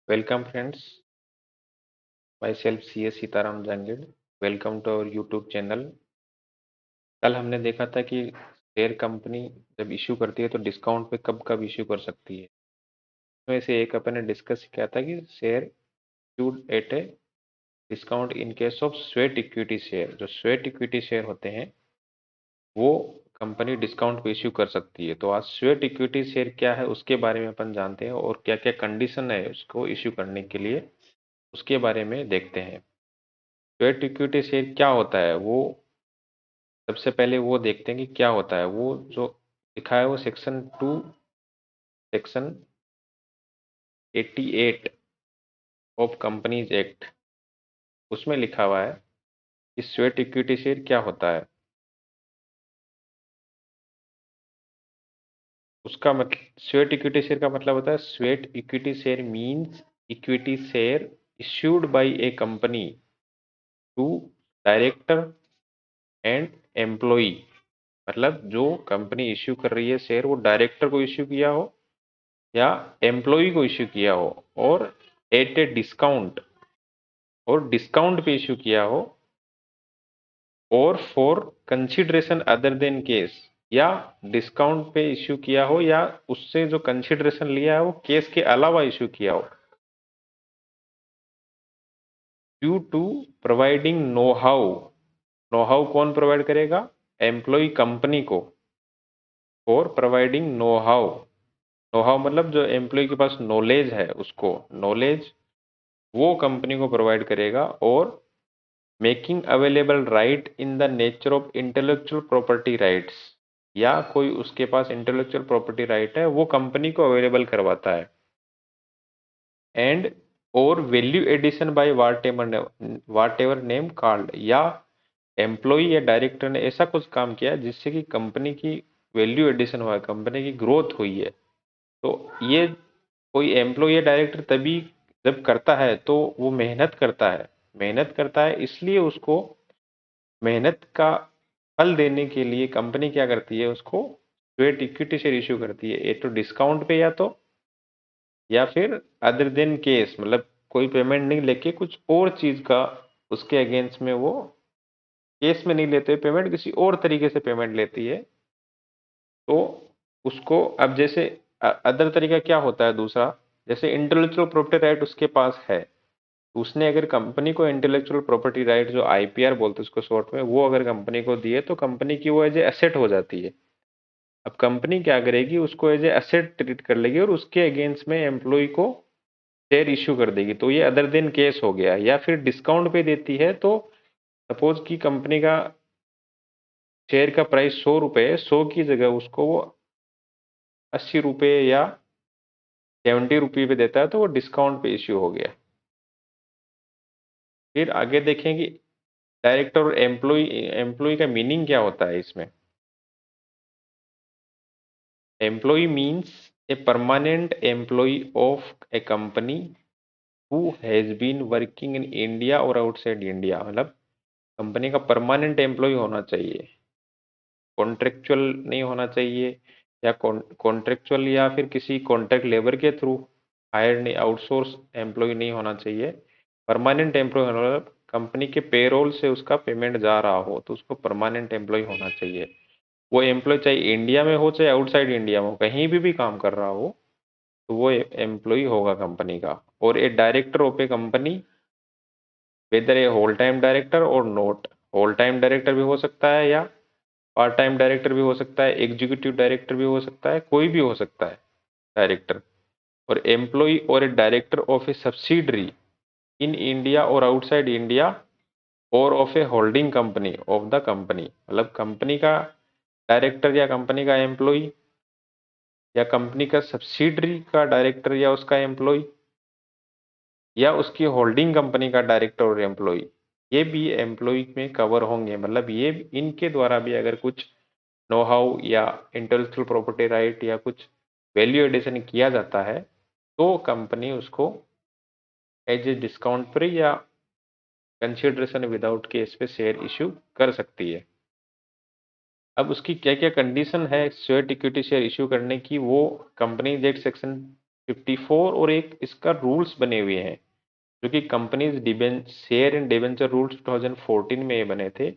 Welcome friends, myself CS Sitaram Jangid. Welcome to our YouTube channel. कल हमने देखा था कि शेयर कंपनी जब इशू करती है तो डिस्काउंट पे कब कब इशू कर सकती है। उसमें से एक अपन ने डिस्कस किया था कि share issued at a discount in case of sweat equity share. जो स्वेट इक्विटी शेयर होते हैं वो कंपनी डिस्काउंट पे इश्यू कर सकती है। तो आज स्वेट इक्विटी शेयर क्या है उसके बारे में अपन जानते हैं और क्या क्या कंडीशन है उसको इश्यू करने के लिए, उसके बारे में देखते हैं। स्वेट इक्विटी शेयर क्या होता है वो सबसे पहले वो देखते हैं कि क्या होता है। वो जो लिखा है वो सेक्शन 88 ऑफ कंपनीज एक्ट, उसमें लिखा हुआ है कि स्वेट इक्विटी शेयर क्या होता है। उसका मतलब स्वेट इक्विटी शेयर का मतलब होता है, sweat equity share means equity share issued by a company to director and employee. मतलब जो कंपनी इश्यू कर रही है शेयर वो डायरेक्टर को इश्यू किया हो या एम्प्लॉई को इश्यू किया हो, और एट ए डिस्काउंट, और डिस्काउंट पे इश्यू किया हो, और for consideration other than case, या डिस्काउंट पे इश्यू किया हो या उससे जो कंसिडरेशन लिया है वो केस के अलावा इश्यू किया हो। Due to providing know how, know how कौन प्रोवाइड करेगा? एम्प्लॉय कंपनी को। For providing know how, know how मतलब जो एम्प्लॉय के पास नॉलेज है उसको, नॉलेज वो कंपनी को प्रोवाइड करेगा। और making available right in the nature of intellectual property rights, या कोई उसके पास इंटेलेक्चुअल प्रॉपर्टी राइट है वो कंपनी को अवेलेबल करवाता है। एंड और value addition by whatever name called, या एम्प्लॉय या डायरेक्टर ने ऐसा कुछ काम किया जिससे कि कंपनी की वैल्यू एडिशन हुआ है, कंपनी की ग्रोथ हुई है। तो ये कोई एम्प्लॉय या डायरेक्टर तभी जब करता है तो वो मेहनत करता है, मेहनत करता है इसलिए उसको मेहनत का फल देने के लिए कंपनी क्या करती है, उसको स्वेट इक्विटी शेयर इश्यू करती है। ये तो डिस्काउंट पे, या तो या फिर अदर देन केस, मतलब कोई पेमेंट नहीं लेके कुछ और चीज का उसके अगेंस्ट में वो केस में नहीं लेते पेमेंट, किसी और तरीके से पेमेंट लेती है। तो उसको अब जैसे अदर तरीका क्या होता है दूसरा, जैसे इंटेलेक्चुअल प्रॉपर्टी राइट उसके पास है, उसने अगर कंपनी को इंटेलेक्चुअल प्रॉपर्टी राइट जो आईपीआर बोलते हैं उसको शॉर्ट में, वो अगर कंपनी को दिए तो कंपनी की वो एज ए एसेट हो जाती है। अब कंपनी क्या करेगी, उसको एज ए एसेट ट्रीट कर लेगी और उसके अगेंस्ट में एम्प्लॉय को शेयर इश्यू कर देगी। तो ये अदर देन केस हो गया। या फिर डिस्काउंट पे देती है, तो सपोज की कंपनी का शेयर का प्राइस 100 रुपये है, 100 की जगह उसको वो 80 रुपये या 70 रुपये पे देता है, तो वो डिस्काउंट पे इश्यू हो गया। फिर आगे देखेंगे डायरेक्टर और एम्प्लॉय, एम्प्लॉय का मीनिंग क्या होता है इसमें। Employee means a permanent employee of a company who has been working in India और आउटसाइड इंडिया। मतलब कंपनी का परमानेंट एम्प्लॉय होना चाहिए, कॉन्ट्रेक्चुअल नहीं होना चाहिए, या कॉन्ट्रेक्चुअल या फिर किसी कॉन्ट्रैक्ट लेबर के थ्रू हायर नहीं, आउटसोर्स एम्प्लॉय नहीं होना चाहिए। परमानेंट एम्प्लॉय होना मतलब कंपनी के पेरोल से उसका पेमेंट जा रहा हो तो उसको परमानेंट एम्प्लॉय होना चाहिए। वो एम्प्लॉय चाहे इंडिया में हो चाहे आउटसाइड इंडिया में हो, कहीं भी काम कर रहा हो तो वो एम्प्लॉय होगा कंपनी का। और a director of a company, whether a whole time director और नॉट, होल टाइम डायरेक्टर भी हो सकता है या पार्ट टाइम डायरेक्टर भी हो सकता है, एग्जीक्यूटिव डायरेक्टर भी हो सकता है, कोई भी हो सकता है डायरेक्टर। और एम्प्लॉय और a director of A subsidiary in India और आउटसाइड इंडिया, और of A holding company of the company. मतलब कंपनी का डायरेक्टर या कंपनी का एम्प्लॉय, या कंपनी का सब्सिडरी का डायरेक्टर या उसका एम्प्लॉय, या उसकी होल्डिंग कंपनी का डायरेक्टर और एम्प्लॉय, ये भी एम्प्लॉय में कवर होंगे। मतलब ये इनके द्वारा भी अगर कुछ नो हाउ या इंटेलेक्चुअल प्रॉपर्टी राइट या कुछ वैल्यू एडिशन किया जाता है तो कंपनी उसको एज ए डिस्काउंट पर या कंसिडरेशन विदाउट केस पे शेयर इश्यू कर सकती है। अब उसकी क्या क्या कंडीशन है स्वेट इक्विटी शेयर इश्यू करने की, वो कंपनी जेट सेक्शन 54 और एक इसका रूल्स बने हुए हैं जो कि companies share and debenture rules 2014 में ये बने थे।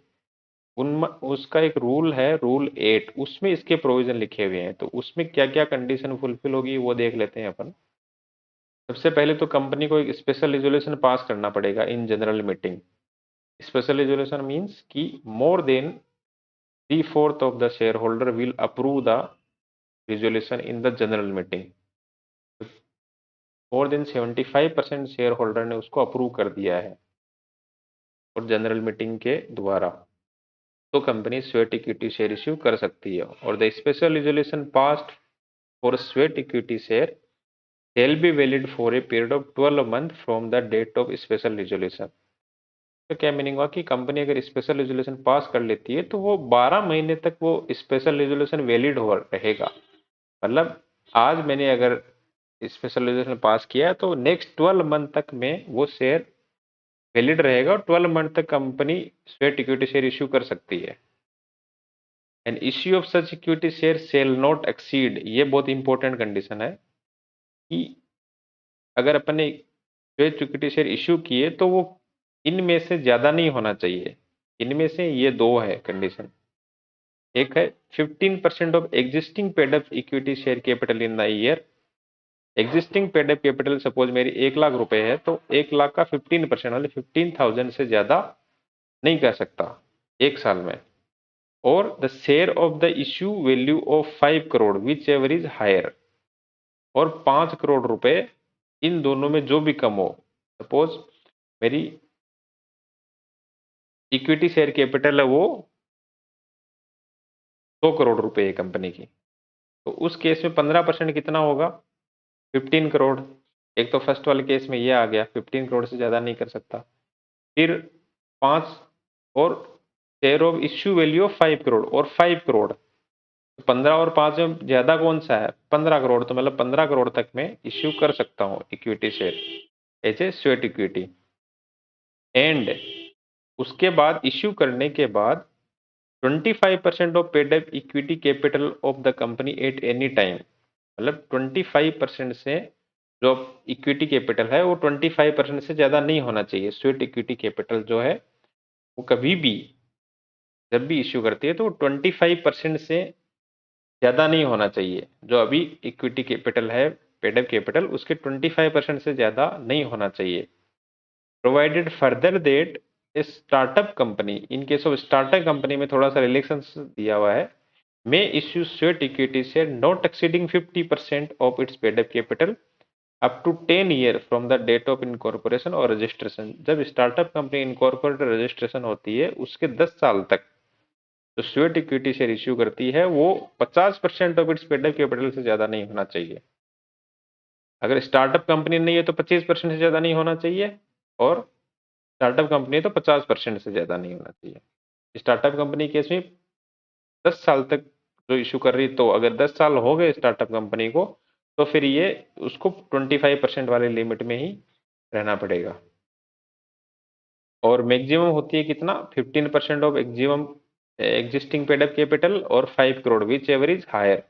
उन उसका एक रूल है, रूल 8, उसमें इसके प्रोविजन लिखे हुए हैं। तो उसमें क्या क्या कंडीशन फुलफिल होगी वो देख लेते हैं अपन। सबसे पहले तो कंपनी को एक स्पेशल रेजोल्यूशन पास करना पड़ेगा in general meeting. Special resolution means कि more than 3/4 of the share holder will approve the resolution in the general meeting. More than 75% share holder ने उसको अप्रूव कर दिया है और जनरल मीटिंग के द्वारा तो company sweat equity share issue कर सकती है। और the special resolution passed for sweat equity share shall be valid for a period of 12 month from the date of special resolution। तो क्या मीनिंग हुआ कि कंपनी अगर स्पेशल रेजोल्यूशन पास कर लेती है तो वो 12 महीने तक वो स्पेशल रेजोल्यूशन वैलिड हो रहेगा। मतलब आज मैंने अगर स्पेशल रेजोल्यूशन पास किया तो नेक्स्ट 12 मंथ तक में वो शेयर वैलिड रहेगा और 12 मंथ तक company sweat equity share issue कर सकती है। And issue of such equity share shall not exceed, ये बहुत इंपॉर्टेंट कंडीशन है कि अगर अपन ने स्वेट इक्विटी शेयर इश्यू किए तो वो इनमें से ज्यादा नहीं होना चाहिए। इनमें से ये दो है कंडीशन। एक है 15% of existing paid up equity share capital in the year. Existing paid up capital suppose मेरी 1 लाख रुपए है तो 1 लाख का 15% वाले 15,000 से ज्यादा नहीं कर सकता एक साल में। और the share of the issue value of 5 crore whichever is higher, और 5 करोड़ रुपए इन दोनों में जो भी कम हो। सपोज मेरी इक्विटी शेयर कैपिटल है वो 100 करोड़ रुपए है कंपनी की, तो उस केस में 15% कितना होगा? 15 करोड़। एक तो फर्स्ट वाले केस में ये आ गया 15 करोड़ से ज्यादा नहीं कर सकता। फिर 5 और share of issue value of 5 crore और 5 करोड़, तो 15 और 5 में ज्यादा कौन सा है? 15 करोड़। तो मतलब 15 करोड़ तक मैं इश्यू कर सकता हूँ equity share as a sweat equity. And उसके बाद इश्यू करने के बाद 25% of paid up equity capital of the company at any time. मतलब 25% से जो इक्विटी कैपिटल है वो 25% से ज्यादा नहीं होना चाहिए। स्वेट इक्विटी कैपिटल जो है वो कभी भी जब भी इश्यू करती है तो 25% से ज्यादा नहीं होना चाहिए। जो अभी इक्विटी कैपिटल है पेड अप कैपिटल उसके 25% से ज्यादा नहीं होना चाहिए। Provided further that startup company, in case of startup company में थोड़ा सा रिलेक्शन दिया हुआ है, may issue sweat equity share not exceeding 50% of its paid up capital up to 10 year from the date of incorporation और registration. जब startup company incorporate registration होती है उसके 10 साल तक जो स्वेट इक्विटी शेयर इश्यू करती है वो 50% of its paid up capital से ज्यादा नहीं होना चाहिए। अगर स्टार्टअप कंपनी नहीं है तो 25% से ज्यादा नहीं होना चाहिए, और स्टार्टअप कंपनी है तो 50% से ज्यादा नहीं होना चाहिए। स्टार्टअप कंपनी केस में 10 साल तक जो इशू कर रही, तो अगर 10 साल हो गए स्टार्टअप कंपनी को तो फिर ये उसको 25% वाले लिमिट में ही रहना पड़ेगा। और मैक्सिमम होती है कितना? 15% of maximum existing paid up capital और 5 करोड़ विच एवरेज हायर।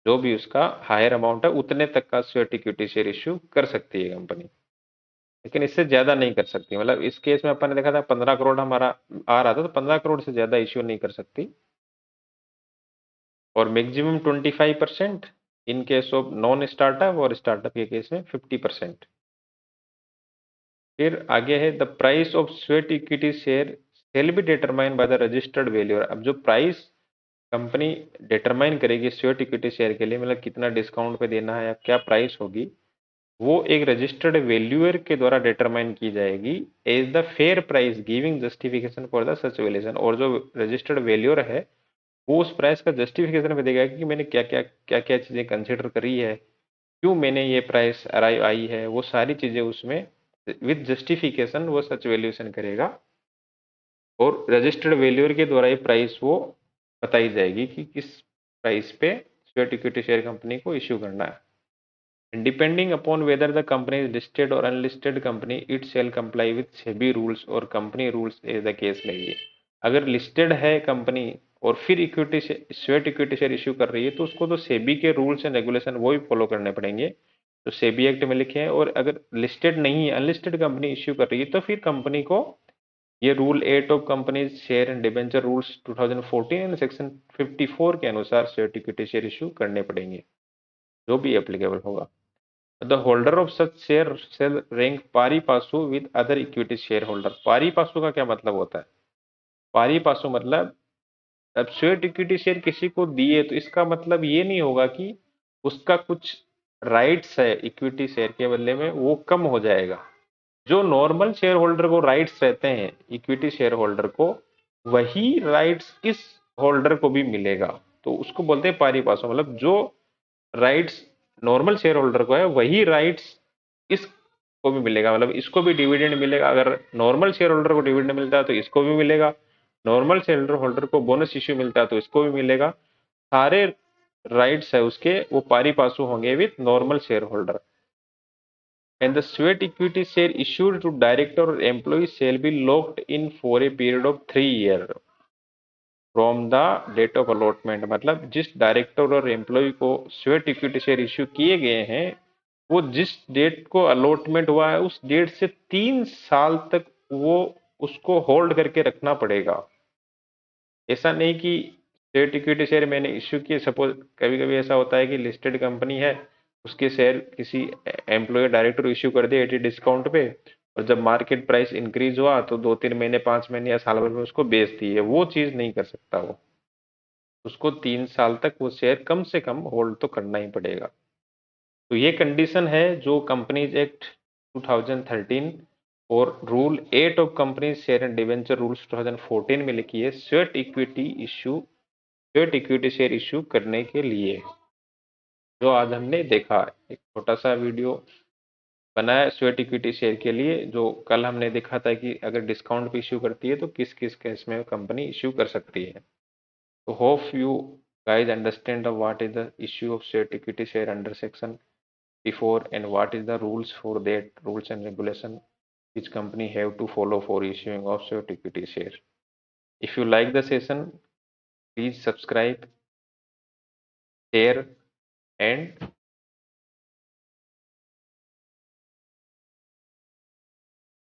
जो भी उसका हायर अमाउंट है उतने तक का स्वेट इक्विटी शेयर इश्यू कर सकती है कंपनी, लेकिन इससे ज्यादा नहीं कर सकती। मतलब इस केस में अपन ने देखा था 15 करोड़ हमारा आ रहा था तो 15 करोड़ से ज्यादा इश्यू नहीं कर सकती। और maximum 25% in case of non startup, और स्टार्टअप के केस में 50%। फिर आगे है the price of sweat equity share shall be determine by the registered valuer. अब जो प्राइस कंपनी डिटरमाइन करेगी स्वेट इक्विटी शेयर के लिए, मतलब कितना डिस्काउंट पे देना है या क्या प्राइस होगी, वो एक रजिस्टर्ड वैल्यूअर के द्वारा डिटरमाइन की जाएगी as the fair price giving justification for the such valuation. और जो रजिस्टर्ड वैल्यूअर है वो उस प्राइस का जस्टिफिकेशन भी देगा कि मैंने क्या क्या चीजें कंसिडर करी है, क्यों मैंने ये प्राइस अराइव आई है, वो सारी चीजें उसमें विद जस्टिफिकेशन वो सच वैल्यूएशन करेगा। और रजिस्टर्ड वैल्यूअर के द्वारा ये प्राइस वो बताई जाएगी कि किस प्राइस पे स्वेट इक्विटी शेयर कंपनी को इश्यू करना है। Depending upon whether the company is listed और unlisted company it shall comply with SEBI rules और company rules as the case में। अगर लिस्टेड है कंपनी और फिर equity sweat equity share issue कर रही है तो उसको तो सेबी के रूल्स एंड रेगुलेशन वो ही फॉलो करने पड़ेंगे जो सेबी एक्ट में लिखे हैं, और अगर लिस्टेड नहीं है, अनलिस्टेड कंपनी इश्यू कर रही है, तो फिर कंपनी को ये rule 8 of companies share and debenture rules 2014 and section 54 के अनुसार शेयर इक्विटी शेयर इश्यू करने पड़ेंगे, जो भी एप्लीकेबल होगा। The holder of such share shall rank pari passu with other equity share holder. Pari passu का क्या मतलब होता है? पारी पासु मतलब, अब शेयर इक्विटी शेयर किसी को दिए तो इसका मतलब ये नहीं होगा कि उसका कुछ राइट्स है इक्विटी शेयर के बदले में वो कम हो जाएगा। जो नॉर्मल शेयर होल्डर को राइट्स रहते हैं इक्विटी शेयर होल्डर को, वही राइट्स इस होल्डर को भी मिलेगा। तो उसको बोलते हैं पारी पासो, मतलब जो राइट्स नॉर्मल शेयर होल्डर को है वही राइट्स इसको भी मिलेगा। मतलब इसको भी डिविडेंड मिलेगा, अगर नॉर्मल शेयर होल्डर को डिविडेंड मिलता है तो इसको भी मिलेगा, नॉर्मल शेयर होल्डर को बोनस इश्यू मिलता है तो इसको भी मिलेगा। सारे राइट्स है उसके वो पारी पासु होंगे with normal share holder. And the sweat equity share issued to director or employee shall be locked in for a period of 3 years from the date of allotment। मतलब जिस डायरेक्टर और एम्प्लॉय को sweat equity share issue किए गए हैं, वो जिस date को अलॉटमेंट हुआ है उस डेट से 3 साल तक वो उसको होल्ड करके रखना पड़ेगा। ऐसा नहीं कि स्टेट इक्विटी शेयर मैंने इश्यू किए, सपोज कभी कभी ऐसा होता है कि लिस्टेड कंपनी है, उसके शेयर किसी एम्प्लॉय डायरेक्टर इश्यू कर दिए 80 डिस्काउंट पे, और जब मार्केट प्राइस इंक्रीज हुआ तो 2-3 महीने 5 महीने या साल भर में उसको बेच दिए। वो चीज नहीं कर सकता वो, उसको 3 साल तक वो शेयर कम से कम होल्ड तो करना ही पड़ेगा। तो ये कंडीशन है जो कंपनीज एक्ट 2013 और rule 8 of companies share and debenture rules 2014 में लिखी है sweat equity issue, sweat equity share issue करने के लिए। जो आज हमने देखा, एक छोटा सा वीडियो बनाया स्वेट इक्विटी शेयर के लिए, जो कल हमने देखा था कि अगर डिस्काउंट पे इश्यू करती है तो किस किस केस में कंपनी इश्यू कर सकती है। तो hope you guys understand what is the issue of sweat equity share under section before and what is the rules for that rules and regulation which company have to follow for issuing of sweat equity share. If you like the session, please subscribe, share and